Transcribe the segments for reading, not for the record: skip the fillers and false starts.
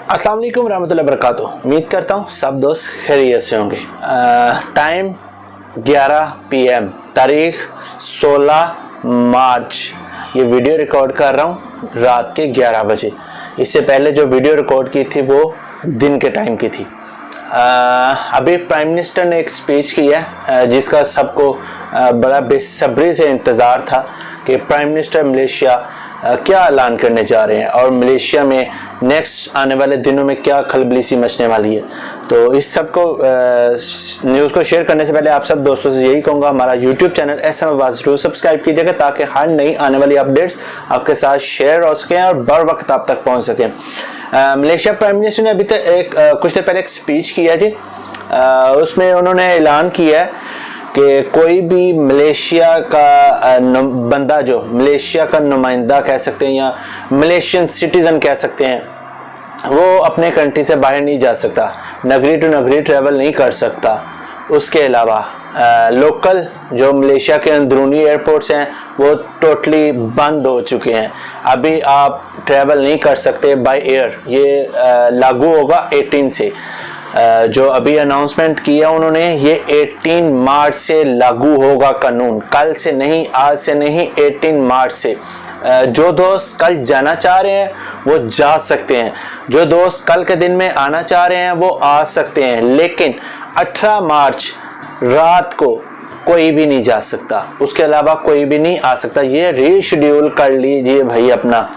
अस्सलाम वालेकुम रहमतुल्लाहि व बरकातुहू। उम्मीद करता हूँ सब दोस्त खैरियत से होंगे। टाइम 11 PM, तारीख 16 मार्च। ये वीडियो रिकॉर्ड कर रहा हूँ रात के 11 बजे। इससे पहले जो वीडियो रिकॉर्ड की थी वो दिन के टाइम की थी। अभी प्राइम मिनिस्टर ने एक स्पीच की है जिसका सबको बड़ा बेसब्री से इंतज़ार था कि प्राइम मिनिस्टर मलेशिया क्या ऐलान करने जा रहे हैं और मलेशिया में नेक्स्ट आने वाले दिनों में क्या खलबलीसी मचने वाली है। तो इस सब को न्यूज़ को शेयर करने से पहले आप सब दोस्तों से यही कहूँगा, हमारा यूट्यूब चैनल एहसान अब्बास जरूर सब्सक्राइब कीजिएगा ताकि हर नई आने वाली अपडेट्स आपके साथ शेयर हो सकें और बर वक्त आप तक पहुँच सकें। मलेशिया प्राइम मिनिस्टर ने अभी तक कुछ देर पहले एक स्पीच किया जी। उसमें उन्होंने ऐलान किया है कि कोई भी मलेशिया का बंदा, जो मलेशिया का नुमाइंदा कह सकते हैं या मलेशियन सिटीज़न कह सकते हैं, वो अपने कंट्री से बाहर नहीं जा सकता, नगरी टू नगरी ट्रैवल नहीं कर सकता। उसके अलावा लोकल जो मलेशिया के अंदरूनी एयरपोर्ट्स हैं वो टोटली बंद हो चुके हैं। अभी आप ट्रैवल नहीं कर सकते बाय एयर। ये लागू होगा 18 से। जो अभी अनाउंसमेंट किया उन्होंने, ये 18 मार्च से लागू होगा कानून। कल से नहीं, आज से नहीं, 18 मार्च से। जो दोस्त कल जाना चाह रहे हैं वो जा सकते हैं, जो दोस्त कल के दिन में आना चाह रहे हैं वो आ सकते हैं, लेकिन 18 मार्च रात को कोई भी नहीं जा सकता। उसके अलावा कोई भी नहीं आ सकता। ये रीशेड्यूल कर लीजिए भाई अपना,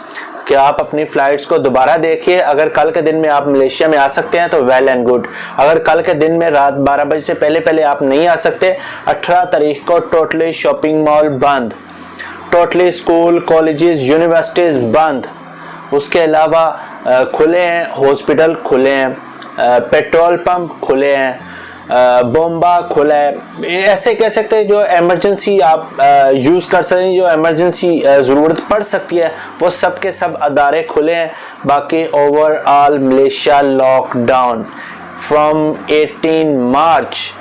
कि आप अपनी फ़्लाइट्स को दोबारा देखिए। अगर कल के दिन में आप मलेशिया में आ सकते हैं तो वेल एंड गुड। अगर कल के दिन में रात 12 बजे से पहले आप नहीं आ सकते, 18 तारीख को टोटली शॉपिंग मॉल बंद, टोटली स्कूल कॉलेजेस यूनिवर्सिटीज़ बंद। उसके अलावा खुले हैं हॉस्पिटल, खुले हैं पेट्रोल पंप खुले हैं, बोम्बा खुला है। ऐसे कह सकते हैं जो इमरजेंसी आप यूज़ कर सकते हैं, जो इमरजेंसी ज़रूरत पड़ सकती है, वो सब के सब अदारे खुले हैं। बाकी ओवरऑल मलेशिया लॉकडाउन फ्रॉम 18 मार्च।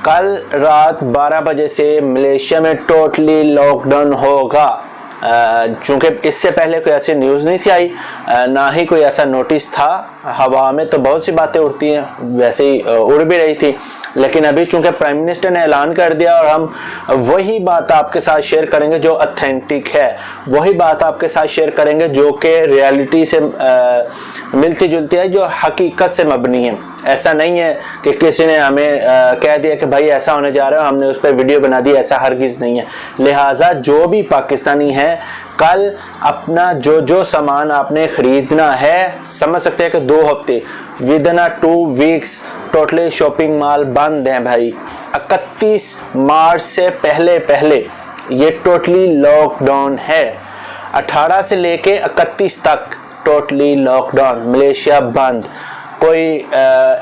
कल रात 12 बजे से मलेशिया में टोटली लॉकडाउन होगा। चूँकि इससे पहले कोई ऐसी न्यूज़ नहीं थी आई, ना ही कोई ऐसा नोटिस था। हवा में तो बहुत सी बातें उड़ती हैं, वैसे ही उड़ भी रही थी, लेकिन अभी चूँकि प्राइम मिनिस्टर ने ऐलान कर दिया और हम वही बात आपके साथ शेयर करेंगे जो ऑथेंटिक है, वही बात आपके साथ शेयर करेंगे जो कि रियलिटी से मिलती जुलती है, जो हकीकत से मबनी है। ऐसा नहीं है कि किसी ने हमें कह दिया कि भाई ऐसा होने जा रहा है, हमने उस पर वीडियो बना दी, ऐसा हरगिज़ नहीं है। लिहाजा जो भी पाकिस्तानी है, कल अपना जो सामान आपने ख़रीदना है, समझ सकते हैं कि 2 हफ्ते with in 2 weeks totally shopping mall बंद हैं भाई। 31 मार्च से पहले ये टोटली लॉकडाउन है। 18 से लेके 31 तक टोटली लॉकडाउन, मलेशिया बंद। कोई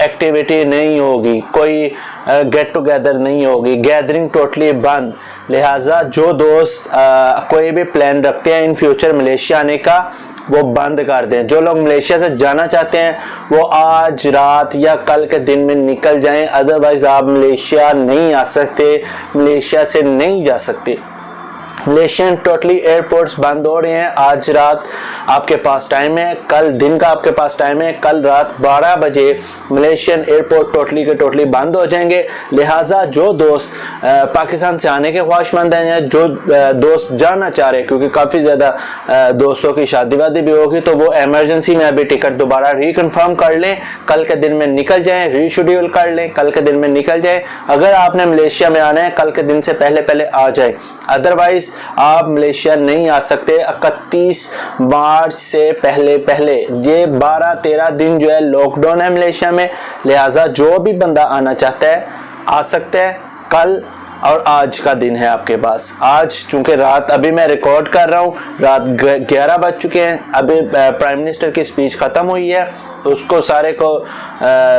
एक्टिविटी नहीं होगी, कोई गेट टुगेदर नहीं होगी, गैदरिंग टोटली बंद। लिहाजा जो दोस्त कोई भी प्लान रखते हैं इन फ्यूचर मलेशिया आने का, वो बंद कर दें। जो लोग मलेशिया से जाना चाहते हैं वो आज रात या कल के दिन में निकल जाएं, अदरवाइज आप मलेशिया नहीं आ सकते, मलेशिया से नहीं जा सकते। मलेशियन टोटली एयरपोर्ट्स बंद हो रहे हैं। आज रात आपके पास टाइम है, कल दिन का आपके पास टाइम है। कल रात 12 बजे मलेशियन एयरपोर्ट टोटली के टोटली बंद हो जाएंगे। लिहाजा जो दोस्त पाकिस्तान से आने के ख्वाहिशमंद हैं या जो दोस्त जाना चाह रहे हैं, क्योंकि काफ़ी ज़्यादा दोस्तों की शादी वादी भी होगी, तो वो एमरजेंसी में अभी टिकट दोबारा रिकन्फर्म कर लें, कल के दिन में निकल जाएँ, रीशेड्यूल कर लें, कल के दिन में निकल जाएँ। अगर आपने मलेशिया में आना है कल के दिन से पहले आ जाए, अदरवाइज आप मलेशिया नहीं आ सकते 31 मार्च से पहले। ये 12-13 दिन जो है लॉकडाउन है मलेशिया में। लिहाजा जो भी बंदा आना चाहता है आ सकता है। कल और आज का दिन है आपके पास। आज चूंकि रात अभी मैं रिकॉर्ड कर रहा हूँ, रात 11 बज चुके हैं। अभी प्राइम मिनिस्टर की स्पीच ख़त्म हुई है, उसको सारे को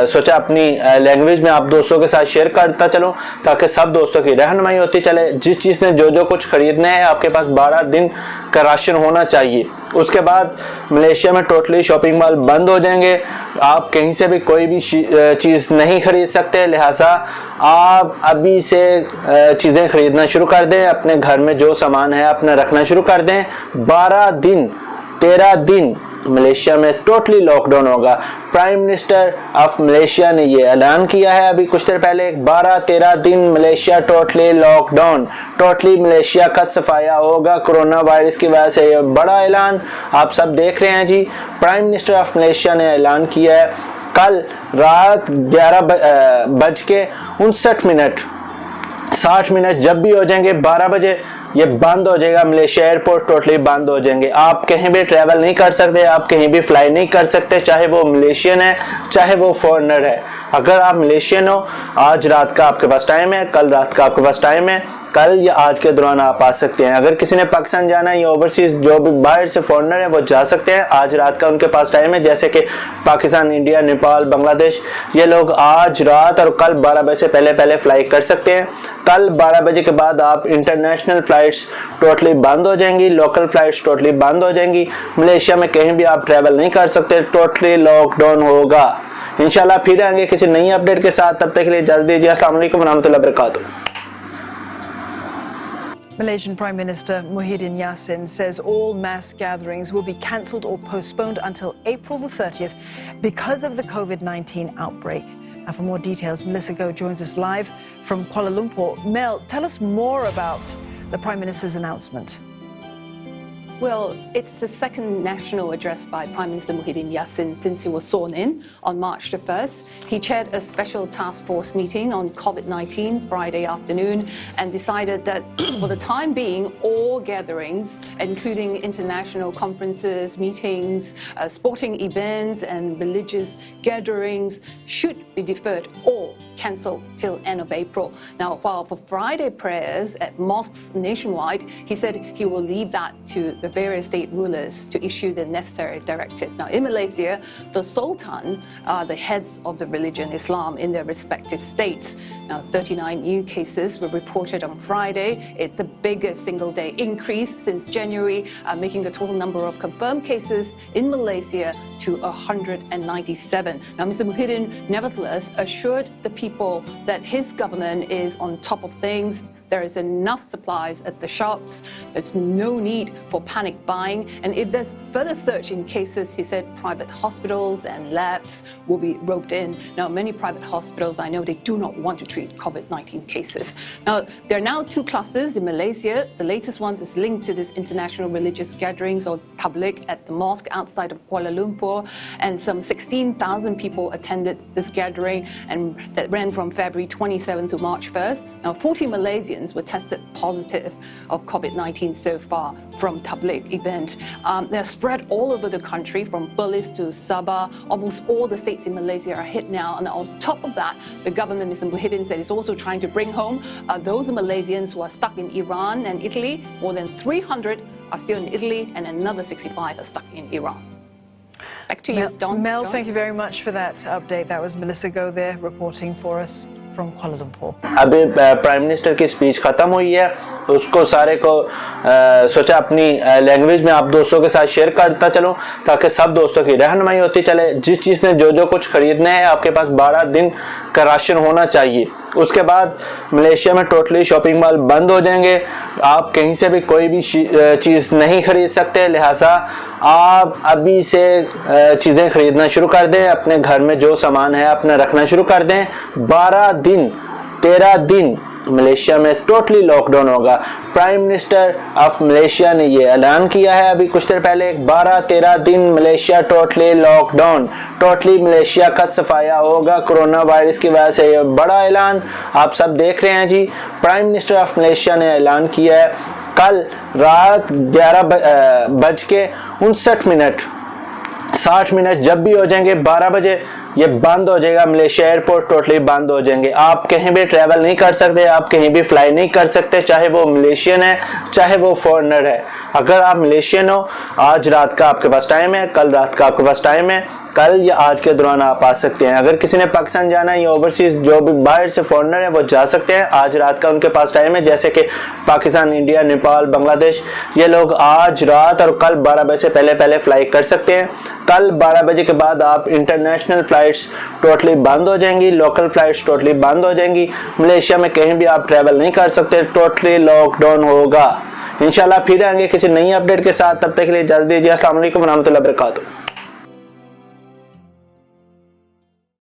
सोचा अपनी लैंग्वेज में आप दोस्तों के साथ शेयर करता चलूँ ताकि सब दोस्तों की रहनुमाई होती चले। जिस चीज़ ने जो कुछ खरीदना है, आपके पास 12 दिन का राशन होना चाहिए। उसके बाद मलेशिया में टोटली शॉपिंग मॉल बंद हो जाएंगे, आप कहीं से भी कोई भी चीज़ नहीं खरीद सकते। लिहाजा आप अभी से चीज़ें खरीदना शुरू कर दें, अपने घर में जो सामान है अपना रखना शुरू कर दें। 12 दिन 13 दिन मलेशिया में टोटली लॉकडाउन होगा। प्राइम मिनिस्टर ऑफ मलेशिया ने ये ऐलान किया है अभी कुछ देर पहले। 12-13 दिन Malaysia totally lockdown, totally Malaysia का सफाया होगा कोरोना वायरस की वजह से। ये बड़ा ऐलान आप सब देख रहे हैं जी। प्राइम मिनिस्टर ऑफ मलेशिया ने ऐलान किया है कल रात 11:59 60 मिनट जब भी हो जाएंगे 12 बजे ये बंद हो जाएगा। मलेशिया एयरपोर्ट टोटली बंद हो जाएंगे। आप कहीं भी ट्रैवल नहीं कर सकते, आप कहीं भी फ्लाई नहीं कर सकते, चाहे वो मलेशियन है चाहे वो फॉरेनर है। अगर आप मलेशियन हो, आज रात का आपके पास टाइम है, कल रात का आपके पास टाइम है, कल या आज के दौरान आप आ सकते हैं। अगर किसी ने पाकिस्तान जाना है या ओवरसीज जो भी बाहर से फॉरेनर है वो जा सकते हैं। आज रात का उनके पास टाइम है, जैसे कि पाकिस्तान, इंडिया, नेपाल, बांग्लादेश, ये लोग आज रात और कल 12 बजे से पहले फ्लाई कर सकते हैं। कल 12 बजे के बाद आप इंटरनेशनल फ्लाइट्स टोटली बंद हो जाएंगी, लोकल फ्लाइट्स टोटली बंद हो जाएंगी। मलेशिया में कहीं भी आप ट्रैवल नहीं कर सकते, टोटली लॉकडाउन होगा। इंशाल्लाह फिर आएंगे किसी नई अपडेट के साथ, तब तक के लिए इजाज़त दीजिए। अस्सलाम वालेकुम रहमतुल्लाहि व बरकातुहू। Malaysian Prime Minister Muudin says all mass gatherings will be cancelled or postponed until April the 30th because of the COVID-19 outbreak. And for more details, Melissa Goh joins us live from Kuala Lumpur. Mel, tell us more about the Prime Minister's announcement. Well, it's the second national address by Prime Minister Muudin since he was sworn in on March the 1st. He chaired a special task force meeting on COVID-19 Friday afternoon and decided that for the time being, all gatherings, including international conferences, meetings, sporting events and religious gatherings should be deferred or cancelled till end of April. Now, while for Friday prayers at mosques nationwide, he said he will leave that to the various state rulers to issue the necessary directives. Now, in Malaysia, the Sultan are the heads of the religion Islam in their respective states. Now, 39 new cases were reported on Friday. It's the biggest single-day increase since January, making the total number of confirmed cases in Malaysia to 197. Now, Mr. Muudin nevertheless assured the people that his government is on top of things. There is enough supplies at the shops. There's no need for panic buying. And if there's further surge in cases, he said private hospitals and labs will be roped in. Now, many private hospitals, I know they do not want to treat COVID-19 cases. Now, there are now two clusters in Malaysia. The latest one is linked to this international religious gatherings or tabligh at the mosque outside of Kuala Lumpur. And some 16,000 people attended this gathering and that ran from February 27 to March 1st. Now, 40 Malaysians were tested positive of COVID-19 so far from tabligh event. They're spread all over the country from Perlis to Sabah. Almost all the states in Malaysia are hit now. And on top of that, the government, Mr. Muudin, said is also trying to bring home those Malaysians who are stuck in Iran and Italy. More than 300 are still in Italy and another 65 are stuck in Iran. Back to you, Don. Mel, thank you very much for that update. That was Melissa Goh there reporting for us from Kuala Lumpur. अभी prime minister की speech ख़त्म हुई है, उसको सारे को सोचा अपनी लैंग्वेज में आप दोस्तों के साथ शेयर करता चलूं ताकि सब दोस्तों की रहनुमाई होती चले। जिस चीज़ ने जो कुछ खरीदना है आपके पास 12 दिन का राशन होना चाहिए। उसके बाद मलेशिया में टोटली शॉपिंग मॉल बंद हो जाएंगे, आप कहीं से भी कोई भी चीज़ नहीं खरीद सकते। लिहाजा आप अभी से चीज़ें खरीदना शुरू कर दें, अपने घर में जो सामान है अपना रखना शुरू कर दें। 13 दिन मलेशिया में टोटली लॉकडाउन होगा। प्राइम मिनिस्टर ऑफ मलेशिया ने ये ऐलान किया है अभी कुछ देर पहले। 12-13 दिन Malaysia totally lockdown, totally Malaysia का सफाया होगा कोरोना वायरस की वजह से। ये बड़ा ऐलान आप सब देख रहे हैं जी। प्राइम मिनिस्टर ऑफ मलेशिया ने ऐलान किया है कल रात 11:59 60 मिनट जब भी हो जाएंगे 12 बजे ये बंद हो जाएगा। मलेशिया एयरपोर्ट टोटली बंद हो जाएंगे। आप कहीं भी ट्रैवल नहीं कर सकते, आप कहीं भी फ्लाई नहीं कर सकते, चाहे वो मलेशियन है चाहे वो फॉरेनर है। अगर आप मलेशियन हो, आज रात का आपके पास टाइम है, कल रात का आपके पास टाइम है, कल या आज के दौरान आप आ सकते हैं। अगर किसी ने पाकिस्तान जाना है या ओवरसीज जो भी बाहर से फॉरेनर है वो जा सकते हैं। आज रात का उनके पास टाइम है, जैसे कि पाकिस्तान, इंडिया, नेपाल, बांग्लादेश, ये लोग आज रात और कल 12 बजे से पहले फ्लाई कर सकते हैं। कल 12 बजे के बाद आप इंटरनेशनल फ्लाइट्स टोटली बंद हो जाएंगी, लोकल फ्लाइट्स टोटली बंद हो जाएंगी। मलेशिया में कहीं भी आप ट्रैवल नहीं कर सकते, टोटली लॉकडाउन होगा। इंशाल्लाह फिर आएंगे किसी नई अपडेट के साथ, तब तक के लिए इजाज़त दीजिए। अस्सलाम वालेकुम व रहमतुल्लाहि व बरकातुहू।